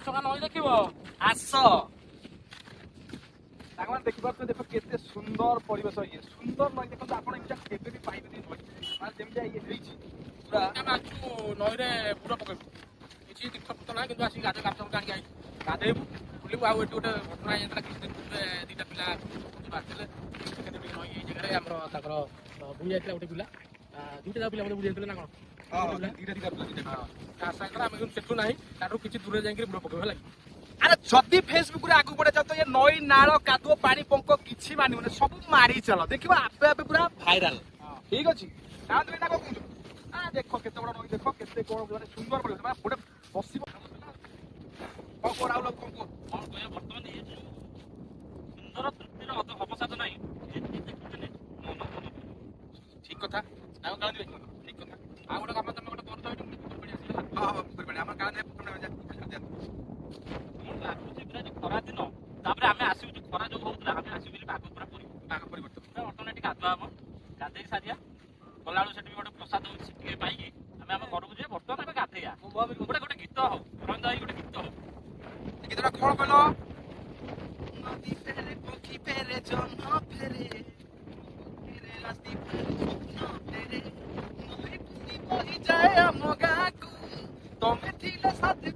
ଟଙ୍କା ନଈ ଦେଖିବ ଆସ। ତାଙ୍କମାନେ ଦେଖିପାରୁଛନ୍ତି ଦେଖ କେତେ ସୁନ୍ଦର ପରିବେଶ ଇଏ ସୁନ୍ଦର ନଈ ଦେଖନ୍ତୁ ଆପଣ ଏଇଟା କେବେ ବି ପାଇବେନି ନଈ ମାନେ ଯେମିତି ଇଏ ହେଇଛି ପୁରା ଆମେ ଆସିଛୁ ନଈରେ ବୁଡ଼ ପକେଇବୁ କିଛି ତୀର୍ଥ ଫୀର୍ଥ ନାହିଁ କିନ୍ତୁ ଆସିକି ଗାଧୋଇ କାଠ ଆଣିକି ଆଇଛୁ ଗାଧୋଇବୁ ବୁଲିବୁ। ଆଉ ଏଠି ଗୋଟେ ଘଟଣା ହେଇଯାଇଥିଲା କିଛି ଦିନ ପୂର୍ବେ ଦିଟା ପିଲା ବାହାରିଥିଲେ କେତେ ଟିକେ ନଈ ଏଇ ଜାଗାରେ ଆମର ତାଙ୍କର ବୁଡ଼ି ଯାଇଥିଲା ଗୋଟେ ପିଲା ଦୁଇଟା ଯାକ ପିଲା ବୋଧେ ବୁଡ଼ି ଯାଇଥିଲେ ନା କଣ ତା ସାଙ୍ଗରେ ଆମେ କିନ୍ତୁ ସେଠୁ ନାହିଁ ତାଠୁ କିଛି ଦୂରରେ ଯାଇକି ବୁଡ଼ ପକେଇବୁ ହେଲା କି। ଆରେ ଯଦି ଫେସବୁକ ରେ ଆଗକୁ ବଢେ ଚାଲ ତ ଏ ନଈ ନାଳ କାଦୁଅ ପାଣି ପଙ୍କ କିଛି ମାନିବନି ସବୁ ମାରି ଚାଲ ଦେଖିବ ଆପେ ଆପେ ପୁରା ଭାଇରାଲ। ଠିକ ଅଛି ତାହେଲେ ଏଇଟା କଣ କହୁଛୁ ଦେଖ କେତେ ବଡ ନଈ ଦେଖ କେତେ କଣ ମାନେ ସୁନ୍ଦର ପରିବେଶ ମାନେ ଗୋଟେ ବସିବ କଣ କଣ ଆଉ କଣ କୁହ କଣ କହିବା ବର୍ତ୍ତମାନ ଏ ଯୋଉ ସୁନ୍ଦର ତୃପ୍ତିର ଅବସାଦ ନାହିଁ ଠିକ କଥା ଆଉ କାଳେ ଠିକ କଥା ଆଉ ଗୋଟେ କାମ ତମେ ଗୋଟେ କରୁଛ ଏଠି ହଁ ଆମର କାଳେ ଲାଗୁଛି ପୁରା ଯୋଉ ଖରା ଦିନ ତାପରେ ଆମେ ଆସିବୁ ଯୋଉ ଖରା ଯୋଉ ହଉଥିଲା ଆମେ ଆସିବୁ ବୋଲି ପାଗ ପୁରା ପରିବର୍ତ୍ତନ ବର୍ତ୍ତମାନ ଏଠି ଗାଧୁଆ ହବ ଗାଧେଇ ସାରିଆ ଗଲାବେଳୁ ସେଠି ବି ଗୋଟେ ପ୍ରସାଦ ଅଛି ଟିକେ ପାଇକି ଆମେ ଆମ ଘରକୁ ଯିବା। ବର୍ତ୍ତମାନ ଆମେ ଗାଧେଇବା ଗୋଟେ ଗୀତ ହଉ ରଞ୍ଜ ଭାଇ ଗୋଟେ ଗୀତ ହଉ ଗୀତଟା କଣ କହିଲ ନଦୀ ଫେରେ ପକ୍ଷୀ ଫେରେ ଜହ୍ନ ଫେରେ ରାତି ଫେରେ ସ୍ୱପ୍ନ ଫେରେ ନଈ ପୁଣି ବହିଯାଏ ଆମ ଗାଁକୁ ତମେ ଥିଲେ ସାଥି